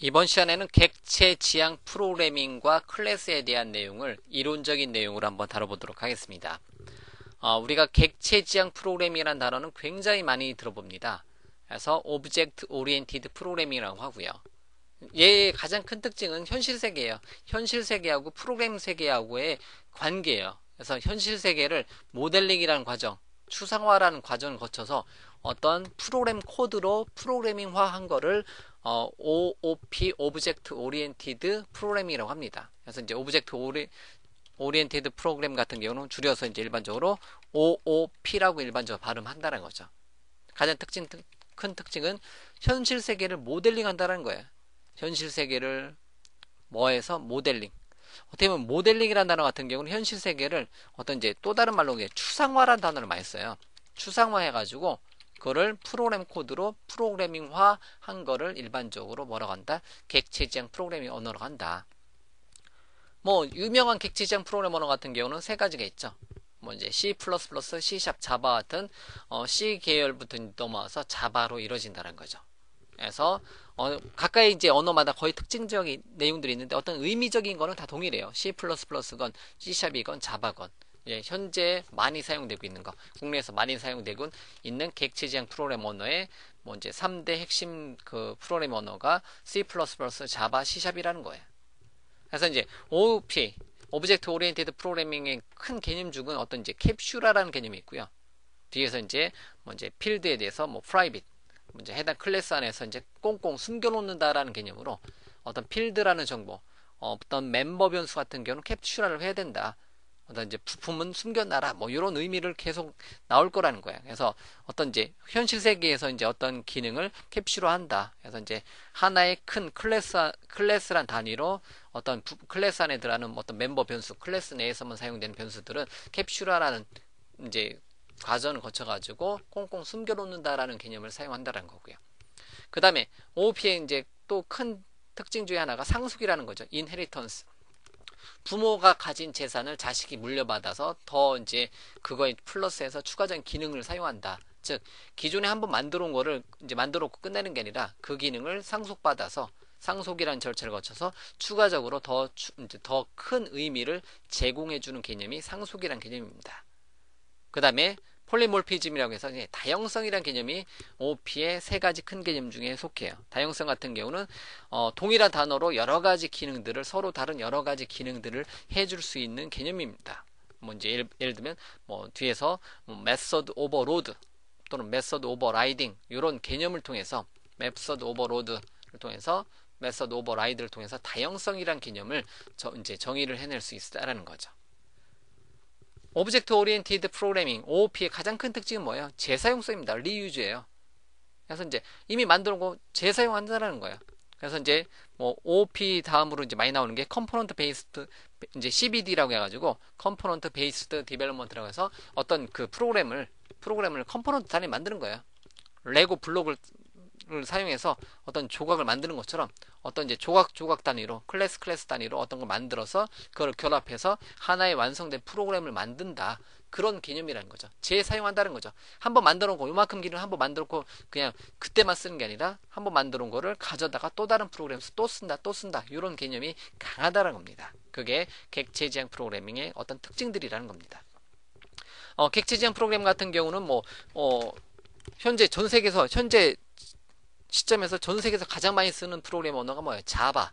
이번 시간에는 객체 지향 프로그래밍과 클래스에 대한 내용을 이론적인 내용으로 한번 다뤄보도록 하겠습니다. 우리가 객체 지향 프로그래밍이라는 단어는 굉장히 많이 들어봅니다. 그래서 오브젝트 오리엔티드 프로그래밍이라고 하고요. 얘의 가장 큰 특징은 현실 세계예요. 현실 세계하고 프로그램 세계하고의 관계예요. 그래서 현실 세계를 모델링이라는 과정, 추상화라는 과정을 거쳐서 어떤 프로그램 코드로 프로그래밍화한 거를 OOP, 오브젝트 오리엔티드 프로그래밍이라고 합니다. 그래서 이제 오브젝트 오리엔티드 프로그램 같은 경우는 줄여서 이제 일반적으로 OOP라고 일반적으로 발음한다는 거죠. 가장 큰 특징은 현실 세계를 모델링한다는 거예요. 현실 세계를 뭐해서 모델링. 어떻게 보면 모델링이라는 단어 같은 경우는 현실 세계를 어떤 이제 또 다른 말로 추상화라는 단어를 많이 써요. 추상화 해가지고 그거를 프로그램 코드로 프로그래밍화 한 거를 일반적으로 뭐라고 한다? 객체 지향 프로그래밍 언어로 한다. 뭐 유명한 객체 지향 프로그램 언어 같은 경우는 세 가지가 있죠. 뭐 이제 C++, C#, 자바 같은 C 계열부터 넘어와서 자바로 이루어진다는 거죠. 그래서 가까이 이제 언어마다 거의 특징적인 내용들이 있는데 어떤 의미적인 거는 다 동일해요. C++건 C#이건 자바건. 예, 현재 많이 사용되고 있는 거, 국내에서 많이 사용되고 있는 객체 지향 프로그램 언어의 뭐 이제 3대 핵심 그 프로그램 언어가 C++, 자바, C샵이라는 거예요. 그래서 이제 OOP, 오브젝트 오리엔티드 프로그래밍의 큰 개념 중은 어떤 이제 캡슐화라는 개념이 있고요. 뒤에서 이제 뭐 이제 필드에 대해서 뭐 프라이빗, 이제 해당 클래스 안에서 이제 꽁꽁 숨겨놓는다라는 개념으로 어떤 필드라는 정보, 어떤 멤버 변수 같은 경우는 캡슐화를 해야 된다. 어떤 이제 부품은 숨겨놔라. 뭐 이런 의미를 계속 나올 거라는 거야. 그래서 어떤 이제 현실 세계에서 이제 어떤 기능을 캡슐화한다. 그래서 이제 하나의 큰 클래스란 단위로 어떤 클래스 안에 들어가는 어떤 멤버 변수, 클래스 내에서만 사용되는 변수들은 캡슐화라는 이제 과정을 거쳐가지고 꽁꽁 숨겨놓는다라는 개념을 사용한다라는 거고요. 그 다음에 OOP의 이제 또 큰 특징 중에 하나가 상속이라는 거죠. 인헤리턴스. 부모가 가진 재산을 자식이 물려받아서 더 이제 그거에 플러스해서 추가적인 기능을 사용한다. 즉 기존에 한번 만들어 온 거를 이제 만들어 놓고 끝내는 게 아니라 그 기능을 상속받아서 상속이라는 절차를 거쳐서 추가적으로 더 큰 의미를 제공해 주는 개념이 상속이라는 개념입니다. 그 다음에 폴리몰피즘이라고 해서 다형성이라는 개념이 OOP의 세 가지 큰 개념 중에 속해요. 다형성 같은 경우는 동일한 단어로 여러 가지 기능들을 서로 다른 여러 가지 기능들을 해줄 수 있는 개념입니다. 뭐 이제 예를 들면 뭐 뒤에서 메서드 오버로드 또는 메서드 오버라이딩 이런 개념을 통해서 메서드 오버로드를 통해서 메서드 오버라이드를 통해서 다형성이란 개념을 이제 정의를 해낼 수 있다라는 거죠. 오브젝트 오리엔티드 프로그래밍 OOP의 가장 큰 특징은 뭐예요? 재사용성입니다. 리유즈예요. 그래서 이제 이미 만들어 놓고 재사용한다는 거예요. 그래서 이제 뭐 OOP 다음으로 이제 많이 나오는 게 컴포넌트 베이스드 이제 CBD라고 해가지고 컴포넌트 베이스드 디벨롭먼트라고 해서 어떤 그 프로그램을 컴포넌트 단위 만드는 거예요. 레고 블록을 사용해서 어떤 조각을 만드는 것처럼 어떤 이제 조각 단위로 클래스 단위로 어떤 걸 만들어서 그걸 결합해서 하나의 완성된 프로그램을 만든다. 그런 개념이라는 거죠. 재사용한다는 거죠. 한번 만들어 놓고 요만큼 기능 한번 만들어 놓고 그냥 그때만 쓰는 게 아니라 한번 만들어 놓은 거를 가져다가 또 다른 프로그램에서 또 쓴다. 이런 개념이 강하다는 겁니다. 그게 객체 지향 프로그래밍의 어떤 특징들이라는 겁니다. 객체 지향 프로그램 같은 경우는 뭐 현재 시점에서 전 세계에서 가장 많이 쓰는 프로그램 언어가 뭐예요? 자바.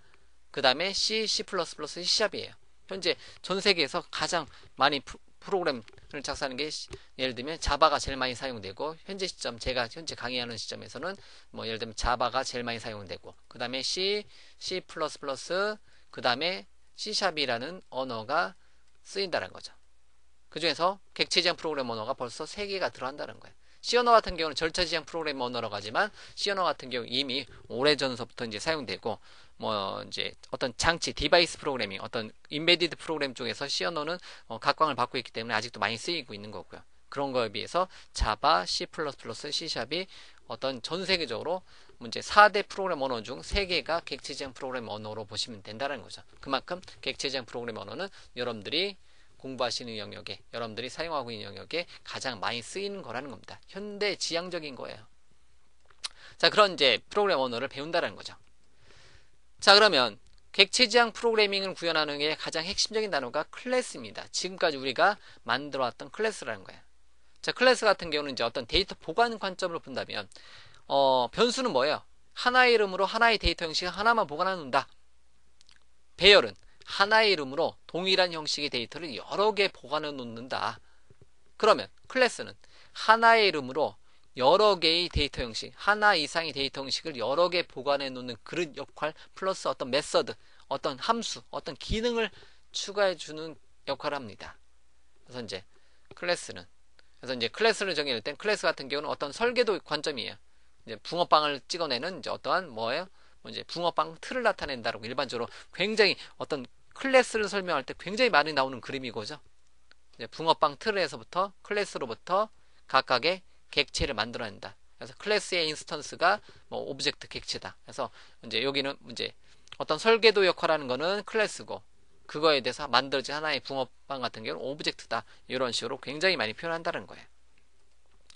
그 다음에 C, C++, C샵이에요. 현재 전 세계에서 가장 많이 프로그램을 작성하는 게 예를 들면 자바가 제일 많이 사용되고 현재 시점 제가 현재 강의하는 시점에서는 뭐 예를 들면 자바가 제일 많이 사용되고 그 다음에 C, C++ 그 다음에 C샵이라는 언어가 쓰인다는 거죠. 그 중에서 객체 지향 프로그램 언어가 벌써 3개가 들어간다는 거예요. C 언어 같은 경우는 절차 지향 프로그램 언어라고 하지만 C 언어 같은 경우 이미 오래전서부터 이제 사용되고 뭐 이제 어떤 장치 디바이스 프로그래밍 어떤 인베디드 프로그램 쪽에서 C 언어는 각광을 받고 있기 때문에 아직도 많이 쓰이고 있는 거고요. 그런 거에 비해서 자바, C++, C샵이 어떤 전 세계적으로 이제 4대 프로그램 언어 중 3개가 객체 지향 프로그램 언어로 보시면 된다는 거죠. 그만큼 객체 지향 프로그램 언어는 여러분들이 공부하시는 영역에 여러분들이 사용하고 있는 영역에 가장 많이 쓰이는 거라는 겁니다. 현대 지향적인 거예요. 자, 그런 이제 프로그램 언어를 배운다는 거죠. 자, 그러면 객체지향 프로그래밍을 구현하는 게 가장 핵심적인 단어가 클래스입니다. 지금까지 우리가 만들어왔던 클래스라는 거예요. 자, 클래스 같은 경우는 이제 어떤 데이터 보관 관점으로 본다면, 변수는 뭐예요? 하나의 이름으로 하나의 데이터 형식 하나만 보관해 놓는다. 배열은 하나의 이름으로 동일한 형식의 데이터를 여러 개 보관해 놓는다. 그러면 클래스는 하나의 이름으로 여러 개의 데이터 형식, 하나 이상의 데이터 형식을 여러 개 보관해 놓는 그런 역할 플러스 어떤 메서드, 어떤 함수, 어떤 기능을 추가해 주는 역할을 합니다. 그래서 이제 클래스를 정의할 땐 클래스 같은 경우는 어떤 설계도 관점이에요. 이제 붕어빵을 찍어내는 이제 어떠한 뭐예요? 이제 붕어빵 틀을 나타낸다라고 일반적으로 굉장히 어떤 클래스를 설명할 때 굉장히 많이 나오는 그림이고죠. 이제 붕어빵 틀에서부터 클래스로부터 각각의 객체를 만들어낸다. 그래서 클래스의 인스턴스가 뭐 오브젝트 객체다. 그래서 이제 여기는 이제 어떤 설계도 역할하는 거는 클래스고 그거에 대해서 만들어진 하나의 붕어빵 같은 경우는 오브젝트다. 이런 식으로 굉장히 많이 표현한다는 거예요.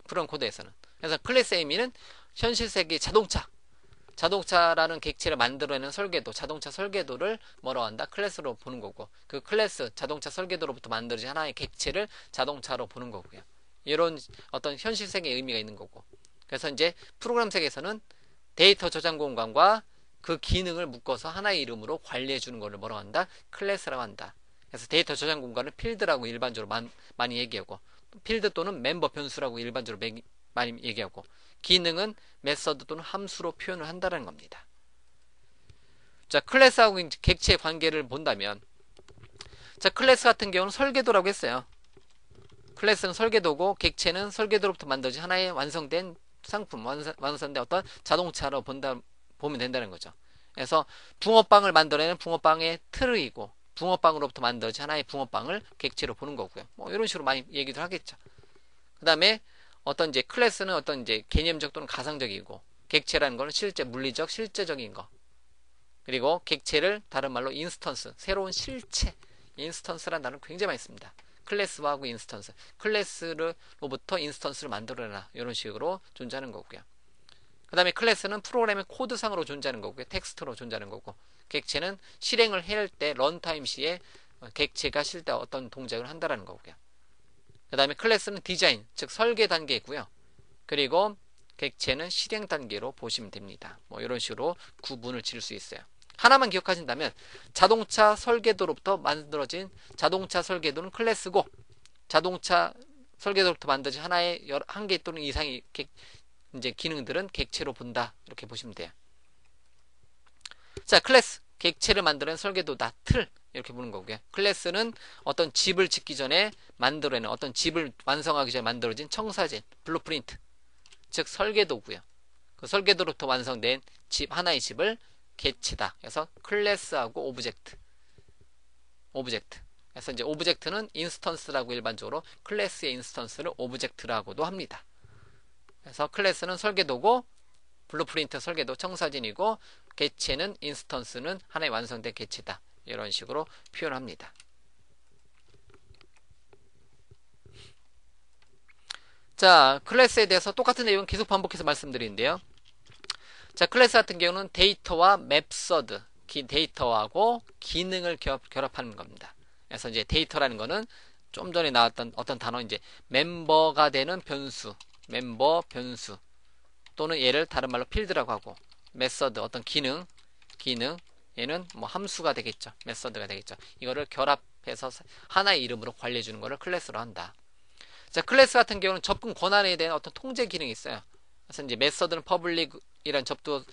프로그램 코드에서는. 그래서 클래스의 의미는 현실 세계 자동차라는 객체를 만들어내는 설계도, 자동차 설계도를 뭐라고 한다? 클래스로 보는 거고, 그 클래스, 자동차 설계도로부터 만들어진 하나의 객체를 자동차로 보는 거고요. 이런 어떤 현실 세계의 의미가 있는 거고. 그래서 이제 프로그램 세계에서는 데이터 저장 공간과 그 기능을 묶어서 하나의 이름으로 관리해 주는 것을 뭐라고 한다? 클래스라고 한다. 그래서 데이터 저장 공간을 필드라고 일반적으로 많이 얘기하고, 필드 또는 멤버 변수라고 일반적으로 많이 얘기하고, 기능은 메서드 또는 함수로 표현을 한다는 겁니다. 자, 클래스하고 객체의 관계를 본다면, 자, 클래스 같은 경우는 설계도라고 했어요. 클래스는 설계도고 객체는 설계도로부터 만들어진 하나의 완성된 상품, 완성된 어떤 자동차로 보면 된다는 거죠. 그래서 붕어빵을 만들어내는 붕어빵의 틀이고 붕어빵으로부터 만들어진 하나의 붕어빵을 객체로 보는 거고요. 뭐 이런 식으로 많이 얘기를 하겠죠. 그 다음에 어떤 이제 클래스는 어떤 이제 개념적 또는 가상적이고 객체라는 거는 실제 물리적, 실제적인 거. 그리고 객체를 다른 말로 인스턴스, 새로운 실체, 인스턴스라는 단어를 굉장히 많이 씁니다. 클래스하고 인스턴스, 클래스로부터 인스턴스를 만들어내라 이런 식으로 존재하는 거고요. 그 다음에 클래스는 프로그램의 코드상으로 존재하는 거고요. 텍스트로 존재하는 거고, 객체는 실행을 할 때 런타임 시에 객체가 실제 어떤 동작을 한다는 거고요. 그 다음에 클래스는 디자인, 즉 설계 단계이고요. 그리고 객체는 실행 단계로 보시면 됩니다. 뭐 이런 식으로 구분을 지을 수 있어요. 하나만 기억하신다면 자동차 설계도로부터 만들어진 자동차 설계도는 클래스고, 자동차 설계도로부터 만들어진 하나의 한 개 또는 이상의 이제 기능들은 객체로 본다. 이렇게 보시면 돼요. 자, 클래스, 객체를 만드는 설계도다. 틀, 이렇게 보는 거고요. 클래스는 어떤 집을 짓기 전에 만들어내는, 어떤 집을 완성하기 전에 만들어진 청사진, 블루프린트, 즉 설계도고요. 그 설계도로부터 완성된 하나의 집을 객체다. 그래서 클래스하고 오브젝트. 그래서 이제 오브젝트는 인스턴스라고 일반적으로 클래스의 인스턴스를 오브젝트라고도 합니다. 그래서 클래스는 설계도고, 블루프린트 설계도 청사진이고, 객체는 인스턴스는 하나의 완성된 객체다. 이런 식으로 표현합니다. 자, 클래스에 대해서 똑같은 내용은 계속 반복해서 말씀드리는데요. 자, 클래스 같은 경우는 데이터와 맵서드, 데이터하고 기능을 결합하는 겁니다. 그래서 이제 데이터라는 거는 좀 전에 나왔던 어떤 단어, 이제 멤버가 되는 변수, 멤버 변수, 또는 얘를 다른 말로 필드라고 하고, 메서드, 어떤 기능, 얘는 뭐 함수가 되겠죠. 메서드가 되겠죠. 이거를 결합해서 하나의 이름으로 관리해 주는 거를 클래스로 한다. 자, 클래스 같은 경우는 접근 권한에 대한 어떤 통제 기능이 있어요. 그래서 이제 메서드는 퍼블릭이란 접두,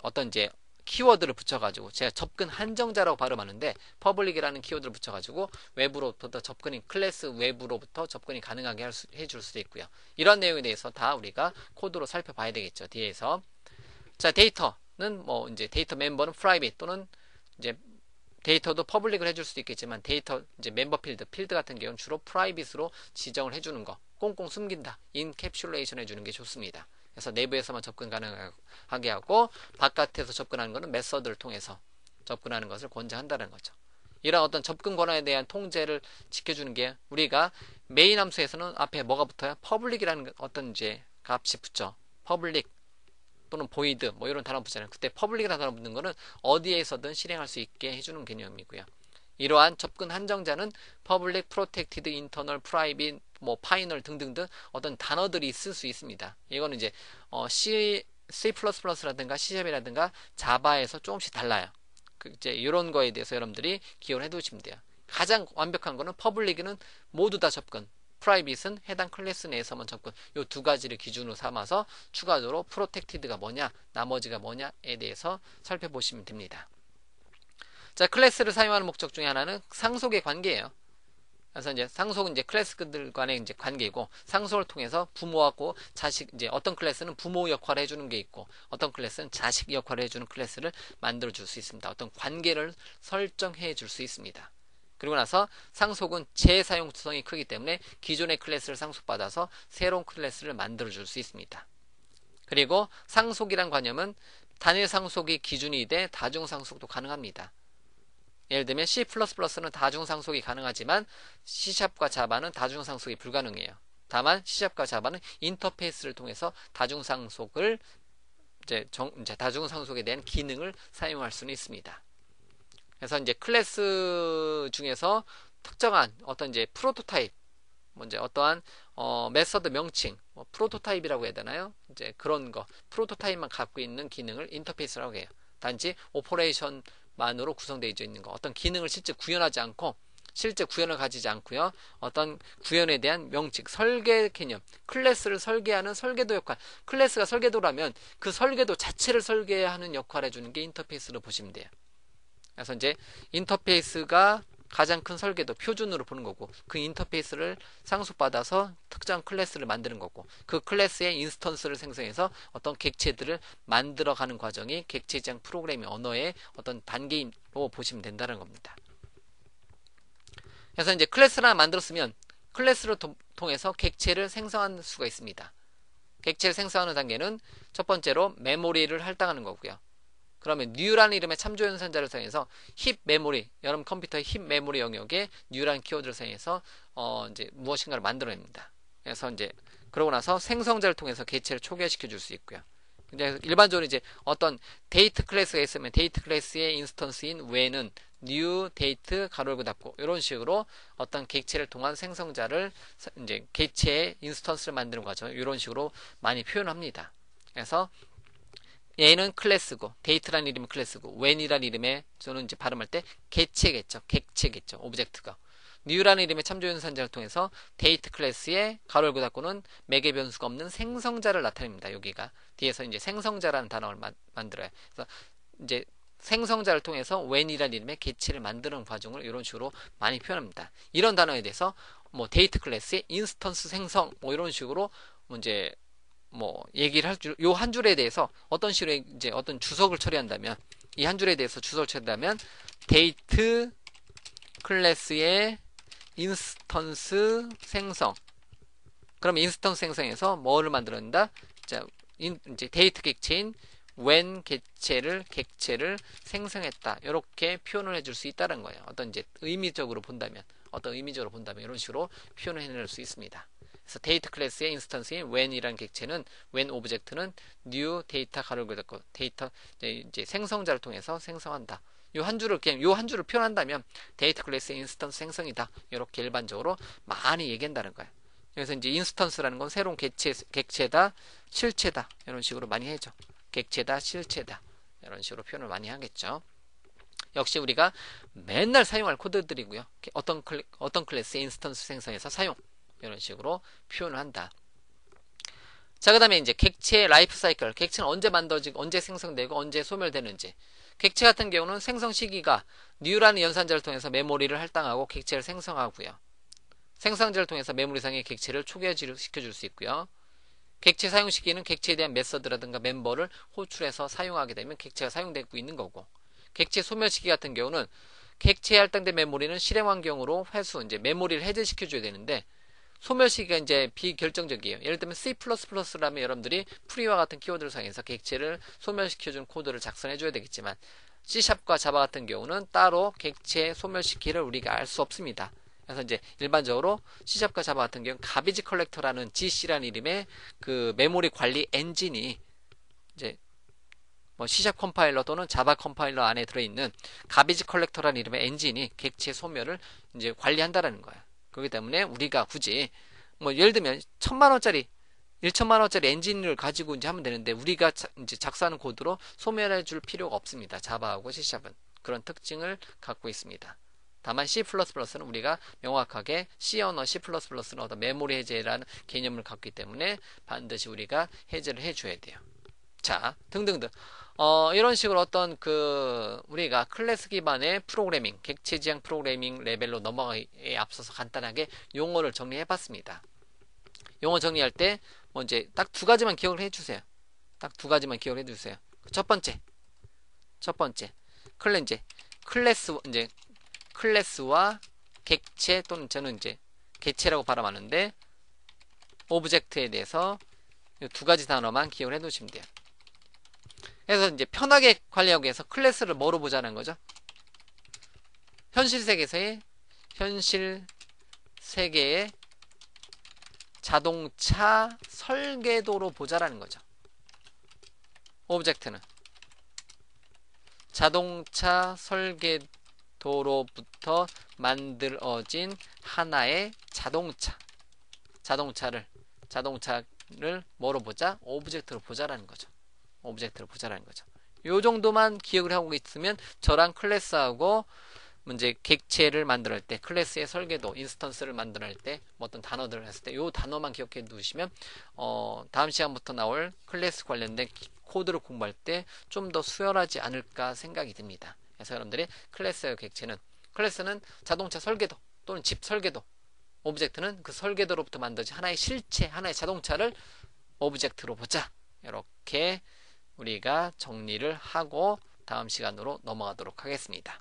어떤 이제 키워드를 붙여가지고, 제가 접근 한정자라고 발음하는데 퍼블릭이라는 키워드를 붙여가지고 외부로부터 접근이, 클래스 외부로부터 접근이 가능하게 해줄 수도 있고요. 이런 내용에 대해서 다 우리가 코드로 살펴봐야 되겠죠. 뒤에서. 자, 데이터는 뭐 이제 데이터 멤버는 프라이빗 또는 이제 데이터도 퍼블릭을 해줄 수도 있겠지만, 데이터 이제 멤버 필드 같은 경우는 주로 프라이빗으로 지정을 해주는 거, 꽁꽁 숨긴다, 인캡슐레이션 해주는 게 좋습니다. 그래서 내부에서만 접근 가능하게 하고 바깥에서 접근하는 것은 메서드를 통해서 접근하는 것을 권장한다는 거죠. 이런 어떤 접근 권한에 대한 통제를 지켜주는 게, 우리가 메인 함수에서는 앞에 뭐가 붙어요? 퍼블릭이라는 어떤 이제 값이 붙죠. 퍼블릭, 또는 void 뭐 이런 단어 붙잖아요. 그때 public이라는 단어 붙는 거는 어디에서든 실행할 수 있게 해주는 개념이고요. 이러한 접근 한정자는 public, protected, internal, private, 뭐 final 등등등 어떤 단어들이 있을 수 있습니다. 이거는 이제 C++라든가 C샵이라든가 자바에서 조금씩 달라요. 이제 이런 거에 대해서 여러분들이 기억을 해두시면 돼요. 가장 완벽한 거는 퍼블릭은 모두 다 접근, 프라이빗은 해당 클래스 내에서만 접근. 이 두 가지를 기준으로 삼아서 추가적으로 프로텍티드가 뭐냐, 나머지가 뭐냐에 대해서 살펴보시면 됩니다. 자, 클래스를 사용하는 목적 중에 하나는 상속의 관계예요. 그래서 이제 상속은 이제 클래스들 간의 이제 관계이고, 상속을 통해서 부모하고 자식, 이제 어떤 클래스는 부모 역할을 해주는 게 있고, 어떤 클래스는 자식 역할을 해주는 클래스를 만들어 줄 수 있습니다. 어떤 관계를 설정해 줄 수 있습니다. 그리고 나서 상속은 재사용성이 크기 때문에 기존의 클래스를 상속받아서 새로운 클래스를 만들어 줄 수 있습니다. 그리고 상속이란 관념은 단일 상속이 기준이 돼 다중 상속도 가능합니다. 예를 들면 C++는 다중 상속이 가능하지만 C샵과 자바는 다중 상속이 불가능해요. 다만 C샵과 자바는 인터페이스를 통해서 다중 상속을 이제 다중 상속에 대한 기능을 사용할 수는 있습니다. 그래서 이제 클래스 중에서 특정한 어떤 이제 프로토타입, 이제 어떠한 메서드 명칭, 프로토타입이라고 해야 되나요? 이제 그런 거, 프로토타입만 갖고 있는 기능을 인터페이스라고 해요. 단지 오퍼레이션만으로 구성되어 있는 거, 어떤 기능을 실제 구현하지 않고, 실제 구현을 가지지 않고요. 어떤 구현에 대한 명칭, 설계 개념, 클래스를 설계하는 설계도 역할, 클래스가 설계도라면 그 설계도 자체를 설계하는 역할을 해주는 게 인터페이스로 보시면 돼요. 그래서 이제 인터페이스가 가장 큰 설계도 표준으로 보는 거고, 그 인터페이스를 상속받아서 특정 클래스를 만드는 거고, 그 클래스의 인스턴스를 생성해서 어떤 객체들을 만들어가는 과정이 객체지향 프로그래밍 언어의 어떤 단계로 보시면 된다는 겁니다. 그래서 이제 클래스를 하나 만들었으면 클래스를 통해서 객체를 생성할 수가 있습니다. 객체를 생성하는 단계는 첫 번째로 메모리를 할당하는 거고요. 그러면 뉴라는 이름의 참조 연산자를 사용해서 힙 메모리, 여러분 컴퓨터의 힙 메모리 영역에 뉴라는 키워드를 사용해서 이제 무엇인가를 만들어냅니다. 그래서 이제 그러고 나서 생성자를 통해서 객체를 초기화시켜 줄 수 있고요. 근데 일반적으로 이제 어떤 데이트 클래스가 있으면 데이트 클래스의 인스턴스인 when은 new date 가로 열고 닫고 이런 식으로 어떤 객체를 통한 생성자를 이제 객체의 인스턴스를 만드는 과정, 이런 식으로 많이 표현합니다. 그래서 얘는 클래스고, 데이트라는 이름이 클래스고, when이라는 이름의 저는 이제 발음할 때 객체겠죠. 객체겠죠. 오브젝트가. new라는 이름의 참조 연산자를 통해서 데이트 클래스의 가로 열고 닫고는 매개 변수가 없는 생성자를 나타냅니다. 여기가 뒤에서 이제 생성자라는 단어를 만들어요. 그래서 이제 생성자를 통해서 when이라는 이름의 객체를 만드는 과정을 이런 식으로 많이 표현합니다. 이런 단어에 대해서 뭐 데이트 클래스의 인스턴스 생성 뭐 이런 식으로 이제 뭐 얘기를 할 줄, 요 한 줄에 대해서 어떤 식으로 이제 어떤 주석을 처리한다면, 이 한 줄에 대해서 주석을 처리한다면 데이트 클래스의 인스턴스 생성. 그럼 인스턴스 생성에서 뭐를 만들어낸다? 자, 이제 데이트 객체인 when 객체를 생성했다. 이렇게 표현을 해줄 수 있다는 거예요. 어떤 이제 의미적으로 본다면 이런 식으로 표현을 해낼 수 있습니다. 그래서 데이트 클래스의 인스턴스인 when이라는 객체는 when 오브젝트는 new 데이터 가로 열고 닫고 데이터 이제 생성자를 통해서 생성한다. 요 한 줄을 표현한다면 데이트 클래스의 인스턴스 생성이다. 이렇게 일반적으로 많이 얘기한다는 거예요. 그래서 이제 인스턴스라는 건 새로운 객체다, 실체다 이런 식으로 많이 해죠. 객체다, 실체다 이런 식으로 표현을 많이 하겠죠. 역시 우리가 맨날 사용할 코드들이고요. 어떤 클래스의 인스턴스 생성해서 사용 이런 식으로 표현을 한다. 자, 그 다음에 이제 객체의 라이프 사이클, 객체는 언제 만들어지고 언제 생성되고 언제 소멸되는지. 객체 같은 경우는 생성 시기가 new라는 연산자를 통해서 메모리를 할당하고 객체를 생성하고요. 생성자를 통해서 메모리상의 객체를 초기화시켜줄 수 있고요. 객체 사용 시기는 객체에 대한 메서드라든가 멤버를 호출해서 사용하게 되면 객체가 사용되고 있는 거고, 객체 소멸 시기 같은 경우는 객체에 할당된 메모리는 실행 환경으로 회수, 이제 메모리를 해제시켜줘야 되는데 소멸 시기가 이제 비결정적이에요. 예를 들면 C++라면 여러분들이 프리와 같은 키워드를 사용해서 객체를 소멸시켜준 코드를 작성해줘야 되겠지만 C샵과 자바 같은 경우는 따로 객체 소멸시키를 우리가 알 수 없습니다. 그래서 이제 일반적으로 C샵과 자바 같은 경우는 가비지 컬렉터라는 GC라는 이름의 그 메모리 관리 엔진이 이제 뭐 C# 컴파일러 또는 자바 컴파일러 안에 들어있는 가비지 컬렉터라는 이름의 엔진이 객체 소멸을 이제 관리한다라는 거야. 그렇기 때문에 우리가 굳이 뭐 예를 들면 1000만원짜리 1천만원짜리 엔진을 가지고 이제 하면 되는데 우리가 이제 작성하는 코드로 소멸해 줄 필요가 없습니다. 자바하고 C#은 그런 특징을 갖고 있습니다. 다만 C++는 우리가 명확하게 C 언어 C++는 어떤 메모리 해제라는 개념을 갖기 때문에 반드시 우리가 해제를 해줘야 돼요. 자, 등등등. 이런 식으로 어떤 우리가 클래스 기반의 프로그래밍, 객체 지향 프로그래밍 레벨로 넘어가기에 앞서서 간단하게 용어를 정리해 봤습니다. 용어 정리할 때, 뭐 이제 딱 두 가지만 기억을 해 주세요. 딱 두 가지만 기억을 해 주세요. 첫 번째. 클래스와 객체 또는 저는 이제 객체라고 발음하는데, 오브젝트에 대해서 이 두 가지 단어만 기억을 해 두시면 돼요. 그래서 이제 편하게 관리하기 위해서 클래스를 뭐로 보자는 거죠? 현실 세계의 자동차 설계도로 보자라는 거죠. 오브젝트는 자동차 설계도로부터 만들어진 하나의 자동차를 뭐로 보자? 오브젝트로 보자라는 거죠. 요 정도만 기억을 하고 있으면 저랑 클래스하고 이제 객체를 만들 때 클래스의 설계도, 인스턴스를 만들 때 뭐 어떤 단어들을 했을 때 요 단어만 기억해 두시면 다음 시간부터 나올 클래스 관련된 코드를 공부할 때 좀 더 수월하지 않을까 생각이 듭니다. 그래서 여러분들이 클래스와 객체는 클래스는 자동차 설계도 또는 집 설계도, 오브젝트는 그 설계도로부터 만들어진 하나의 실체, 하나의 자동차를 오브젝트로 보자. 이렇게 우리가 정리를 하고 다음 시간으로 넘어가도록 하겠습니다.